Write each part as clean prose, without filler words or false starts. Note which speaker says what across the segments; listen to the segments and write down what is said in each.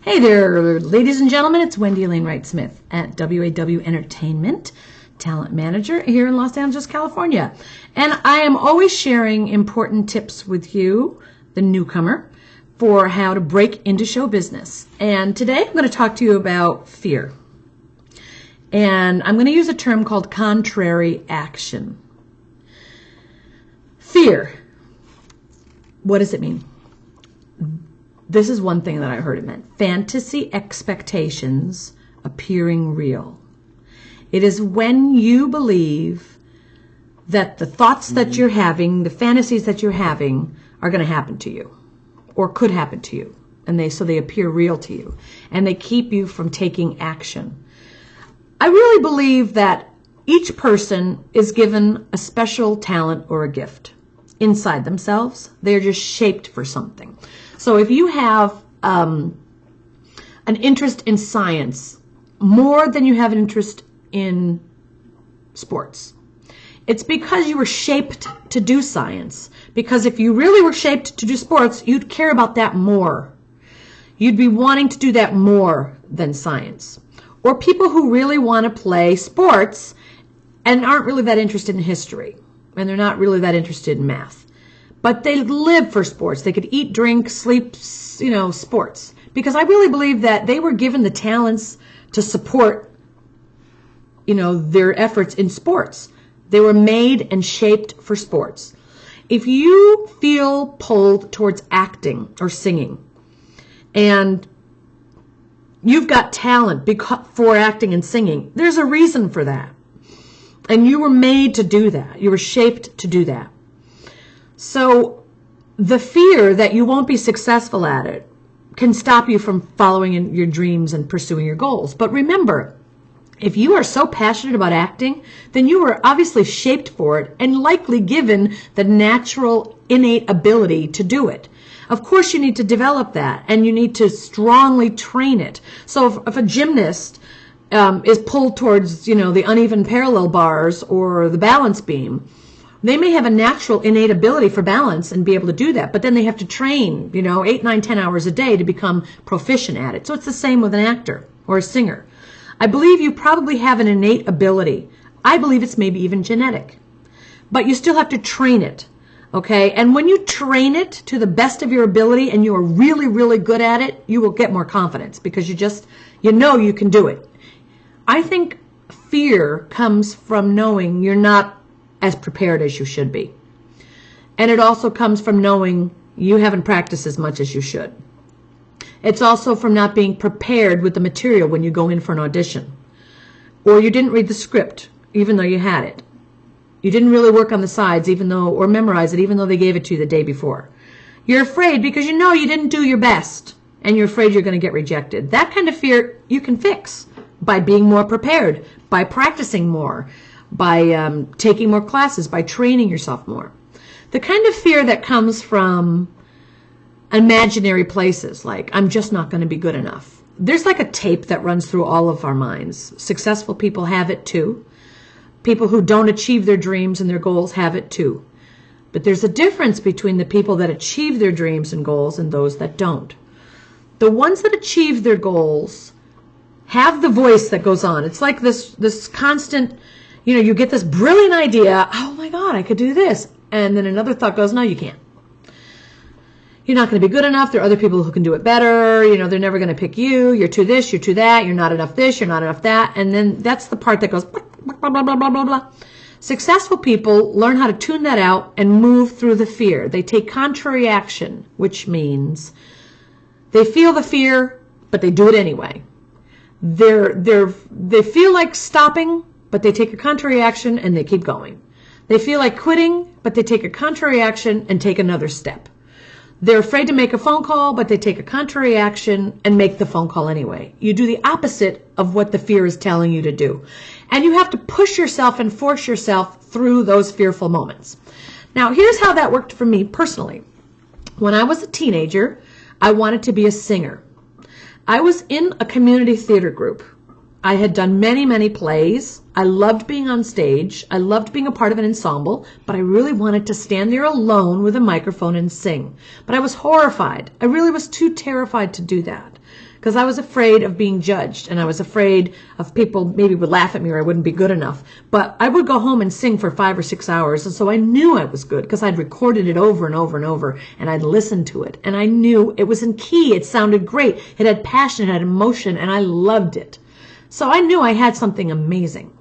Speaker 1: Hey there, ladies and gentlemen, it's Wendy Elaine Wright-Smith at WAW Entertainment, talent manager here in Los Angeles, California. And I am always sharing important tips with you, the newcomer, for how to break into show business. And today I'm going to talk to you about fear. And I'm going to use a term called contrary action. Fear. What does it mean? This is one thing that I heard it meant. Fantasy expectations appearing real. It is when you believe that the thoughts that you're having, the fantasies that you're having, are going to happen to you or could happen to you. And so they appear real to you. And they keep you from taking action. I really believe that each person is given a special talent or a gift inside themselves. They're just shaped for something. So if you have an interest in science more than you have an interest in sports, it's because you were shaped to do science. Because if you really were shaped to do sports, you'd care about that more. You'd be wanting to do that more than science. Or people who really want to play sports and aren't really that interested in history, and they're not really that interested in math. But they live for sports. They could eat, drink, sleep, sports. Because I really believe that they were given the talents to support, their efforts in sports. They were made and shaped for sports. If you feel pulled towards acting or singing, and you've got talent for acting and singing, there's a reason for that. And you were made to do that. You were shaped to do that. So the fear that you won't be successful at it can stop you from following in your dreams and pursuing your goals. But remember, if you are so passionate about acting, then you were obviously shaped for it and likely given the natural, innate ability to do it. Of course, you need to develop that, and you need to strongly train it. So if a gymnast is pulled towards, the uneven parallel bars or the balance beam, they may have a natural innate ability for balance and be able to do that, but then they have to train, 8, 9, 10 hours a day to become proficient at it. So it's the same with an actor or a singer. I believe you probably have an innate ability. I believe it's maybe even genetic, but you still have to train it, okay? And when you train it to the best of your ability and you are really, really good at it, you will get more confidence because you know you can do it. I think fear comes from knowing you're not as prepared as you should be. And it also comes from knowing you haven't practiced as much as you should. It's also from not being prepared with the material when you go in for an audition. Or you didn't read the script, even though you had it. You didn't really work on the sides, or memorize it, even though they gave it to you the day before. You're afraid because you didn't do your best, and you're afraid you're going to get rejected. That kind of fear you can fix by being more prepared, by practicing more, by taking more classes, by training yourself more. The kind of fear that comes from imaginary places, like I'm just not going to be good enough. There's like a tape that runs through all of our minds. Successful people have it too. People who don't achieve their dreams and their goals have it too. But there's a difference between the people that achieve their dreams and goals and those that don't. The ones that achieve their goals have the voice that goes on. It's like this constant, you get this brilliant idea, oh my God, I could do this. And then another thought goes, no, you can't. You're not going to be good enough. There are other people who can do it better. They're never going to pick you. You're too this, you're too that. You're not enough this, you're not enough that. And then that's the part that goes, blah, blah, blah, blah, blah, blah. Successful people learn how to tune that out and move through the fear. They take contrary action, which means they feel the fear, but they do it anyway. They feel like stopping, but they take a contrary action and they keep going. They feel like quitting, but they take a contrary action and take another step. They're afraid to make a phone call, but they take a contrary action and make the phone call anyway. You do the opposite of what the fear is telling you to do. And you have to push yourself and force yourself through those fearful moments. Now, here's how that worked for me personally. When I was a teenager, I wanted to be a singer. I was in a community theater group. I had done many, many plays. I loved being on stage. I loved being a part of an ensemble, but I really wanted to stand there alone with a microphone and sing. But I was horrified. I really was too terrified to do that because I was afraid of being judged, and I was afraid of people maybe would laugh at me or I wouldn't be good enough. But I would go home and sing for 5 or 6 hours, and so I knew I was good because I'd recorded it over and over and over, and I'd listened to it, and I knew it was in key. It sounded great. It had passion, it had emotion, and I loved it. So I knew I had something amazing.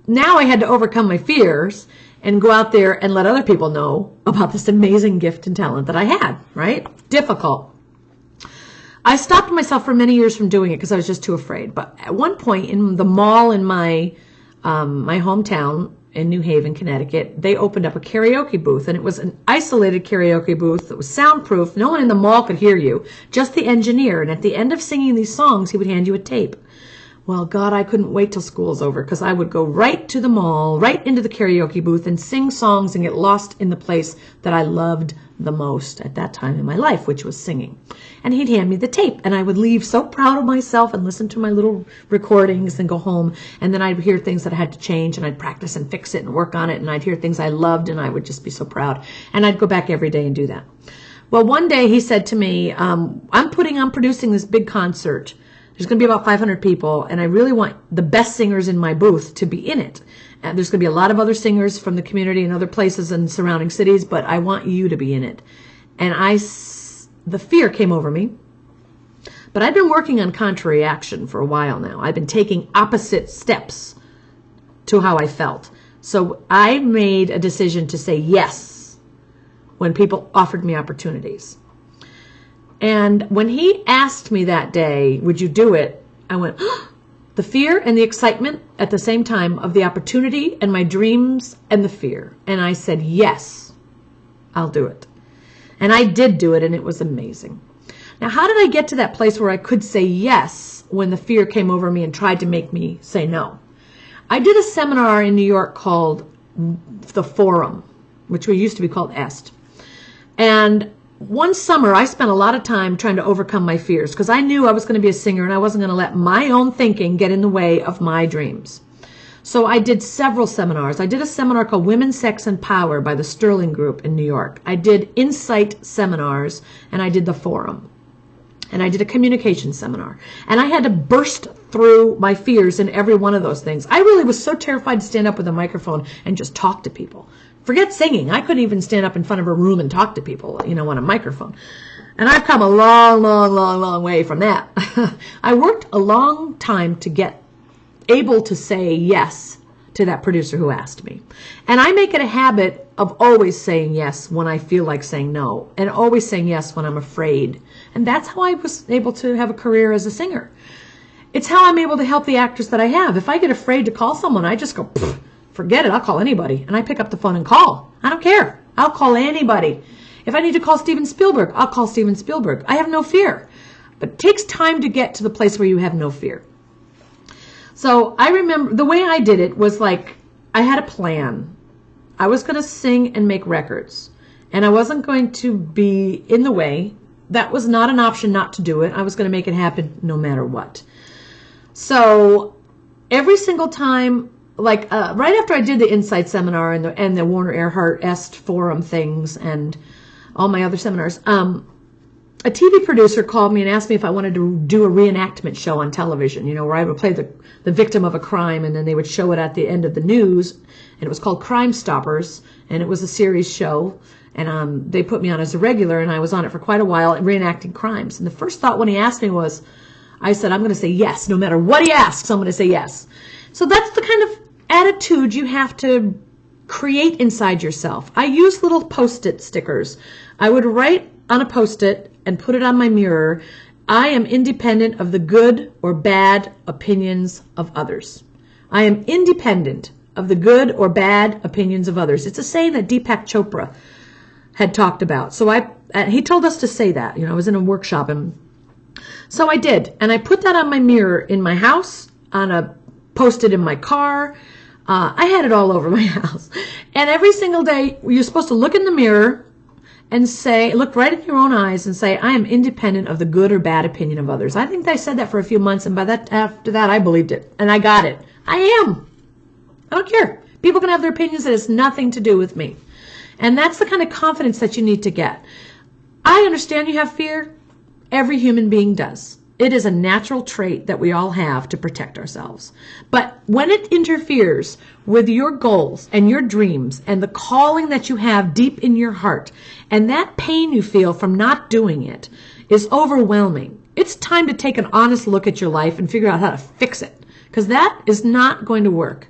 Speaker 1: Now I had to overcome my fears and go out there and let other people know about this amazing gift and talent that I had, right? Difficult. I stopped myself for many years from doing it because I was just too afraid. But at one point in the mall in my hometown in New Haven, Connecticut, they opened up a karaoke booth, and it was an isolated karaoke booth that was soundproof. No one in the mall could hear you, just the engineer. And at the end of singing these songs, he would hand you a tape. Well, God, I couldn't wait till school's over because I would go right to the mall, right into the karaoke booth and sing songs and get lost in the place that I loved the most at that time in my life, which was singing. And he'd hand me the tape, and I would leave so proud of myself and listen to my little recordings and go home. And then I'd hear things that I had to change, and I'd practice and fix it and work on it. And I'd hear things I loved, and I would just be so proud. And I'd go back every day and do that. Well, one day he said to me, I'm producing this big concert. There's going to be about 500 people, and I really want the best singers in my booth to be in it. And there's going to be a lot of other singers from the community and other places and surrounding cities, but I want you to be in it. And the fear came over me. But I've been working on contrary action for a while now. I've been taking opposite steps to how I felt. So I made a decision to say yes when people offered me opportunities. And when he asked me that day, would you do it? I went, the fear and the excitement at the same time of the opportunity and my dreams and the fear. And I said, yes, I'll do it. And I did do it, and it was amazing. Now, how did I get to that place where I could say yes when the fear came over me and tried to make me say no? I did a seminar in New York called The Forum, which used to be called Est. And one summer, I spent a lot of time trying to overcome my fears because I knew I was going to be a singer, and I wasn't going to let my own thinking get in the way of my dreams. So I did several seminars. I did a seminar called Women, Sex, and Power by the Sterling Group in New York. I did insight seminars, and I did the Forum. And I did a communication seminar. And I had to burst through my fears in every one of those things. I really was so terrified to stand up with a microphone and just talk to people. Forget singing. I couldn't even stand up in front of a room and talk to people, on a microphone. And I've come a long, long, long, long way from that. I worked a long time to get able to say yes to that producer who asked me. And I make it a habit of always saying yes when I feel like saying no, and always saying yes when I'm afraid. And that's how I was able to have a career as a singer. It's how I'm able to help the actors that I have. If I get afraid to call someone, I just go, forget it, I'll call anybody. And I pick up the phone and call. I don't care. I'll call anybody. If I need to call Steven Spielberg, I'll call Steven Spielberg. I have no fear. But it takes time to get to the place where you have no fear. So I remember the way I did it was like I had a plan. I was going to sing and make records. And I wasn't going to be in the way. That was not an option not to do it. I was going to make it happen no matter what. So every single time, like right after I did the Insight seminar and the Warner Earhart Est Forum things and all my other seminars, a TV producer called me and asked me if I wanted to do a reenactment show on television, where I would play the victim of a crime, and then they would show it at the end of the news. And it was called Crime Stoppers, and it was a series show. And they put me on as a regular, and I was on it for quite a while, reenacting crimes. And the first thought when he asked me was, I said, I'm going to say yes. No matter what he asks, I'm going to say yes. So that's the kind of attitude you have to create inside yourself. I use little Post-it stickers. I would write on a Post-it and put it on my mirror, I am independent of the good or bad opinions of others. I am independent of the good or bad opinions of others. It's a saying that Deepak Chopra had talked about. So he told us to say that. I was in a workshop, and so I did. And I put that on my mirror in my house, on a Post-it in my car. I had it all over my house. And every single day, you're supposed to look in the mirror and say, look right in your own eyes and say, I am independent of the good or bad opinion of others. I think I said that for a few months, and after that, I believed it, and I got it. I am. I don't care. People can have their opinions. That has nothing to do with me. And that's the kind of confidence that you need to get. I understand you have fear. Every human being does. It is a natural trait that we all have to protect ourselves. But when it interferes with your goals and your dreams and the calling that you have deep in your heart, and that pain you feel from not doing it is overwhelming, it's time to take an honest look at your life and figure out how to fix it, because that is not going to work.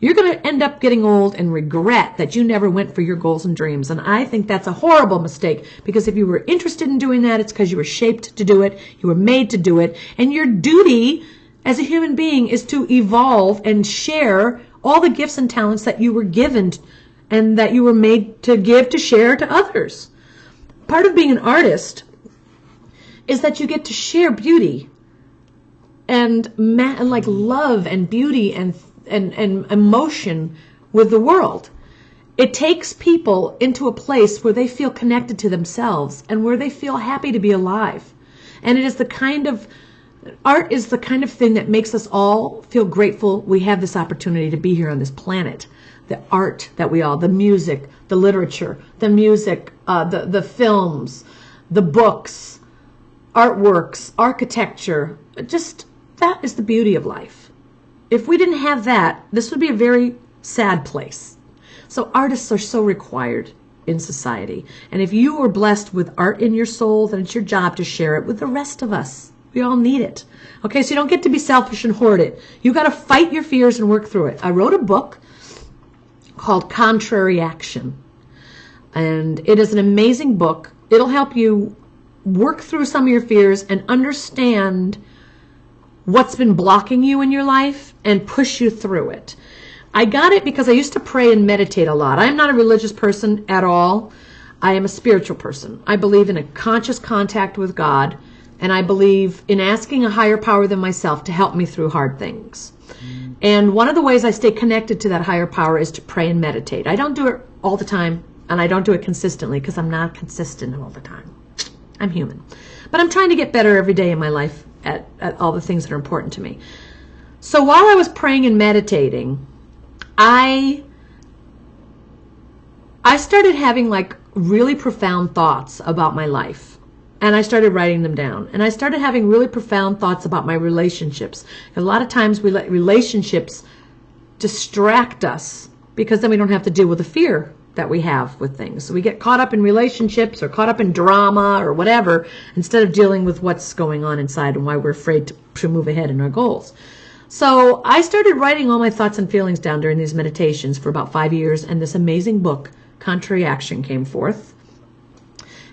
Speaker 1: You're going to end up getting old and regret that you never went for your goals and dreams. And I think that's a horrible mistake, because if you were interested in doing that, it's because you were shaped to do it. You were made to do it. And your duty as a human being is to evolve and share all the gifts and talents that you were given and that you were made to give, to share to others. Part of being an artist is that you get to share beauty and like love and beauty and emotion with the world. It takes people into a place where they feel connected to themselves and where they feel happy to be alive. And it is the kind of, art is the kind of thing that makes us all feel grateful we have this opportunity to be here on this planet. The art that we all, the music, the literature, the music, the films, the books, artworks, architecture, just that is the beauty of life. If we didn't have that, this would be a very sad place. So artists are so required in society. And if you were blessed with art in your soul, then it's your job to share it with the rest of us. We all need it. Okay, so you don't get to be selfish and hoard it. You got to fight your fears and work through it. I wrote a book called Contrary Action. And it is an amazing book. It'll help you work through some of your fears and understand what's been blocking you in your life and push you through it. I got it because I used to pray and meditate a lot. I'm not a religious person at all. I am a spiritual person. I believe in a conscious contact with God, and I believe in asking a higher power than myself to help me through hard things. And one of the ways I stay connected to that higher power is to pray and meditate. I don't do it all the time, and I don't do it consistently because I'm not consistent all the time. I'm human. But I'm trying to get better every day in my life at all the things that are important to me. So while I was praying and meditating, I started having like really profound thoughts about my life. And I started writing them down. And I started having really profound thoughts about my relationships. A lot of times we let relationships distract us because then we don't have to deal with the fear that we have with things. So we get caught up in relationships or caught up in drama or whatever instead of dealing with what's going on inside and why we're afraid to move ahead in our goals. So I started writing all my thoughts and feelings down during these meditations for about 5 years, and this amazing book, Contrary Action, came forth.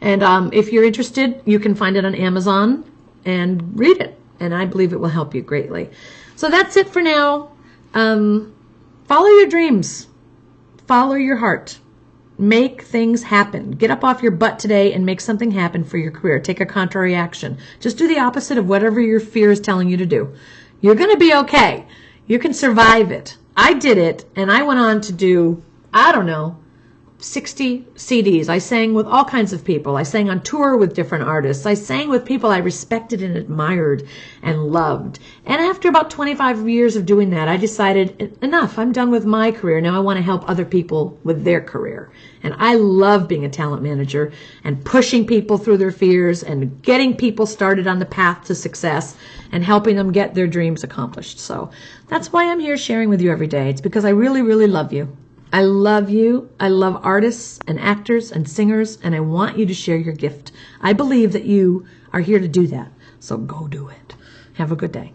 Speaker 1: And if you're interested, you can find it on Amazon and read it, and I believe it will help you greatly. So that's it for now. Follow your dreams. Follow your heart. Make things happen. Get up off your butt today and make something happen for your career. Take a contrary action. Just do the opposite of whatever your fear is telling you to do. You're going to be okay. You can survive it. I did it, and I went on to do, 60 CDs. I sang with all kinds of people. I sang on tour with different artists. I sang with people I respected and admired and loved. And after about 25 years of doing that, I decided, enough, I'm done with my career. Now I want to help other people with their career. And I love being a talent manager and pushing people through their fears and getting people started on the path to success and helping them get their dreams accomplished. So that's why I'm here sharing with you every day. It's because I really, really love you. I love you. I love artists and actors and singers, and I want you to share your gift. I believe that you are here to do that. So go do it. Have a good day.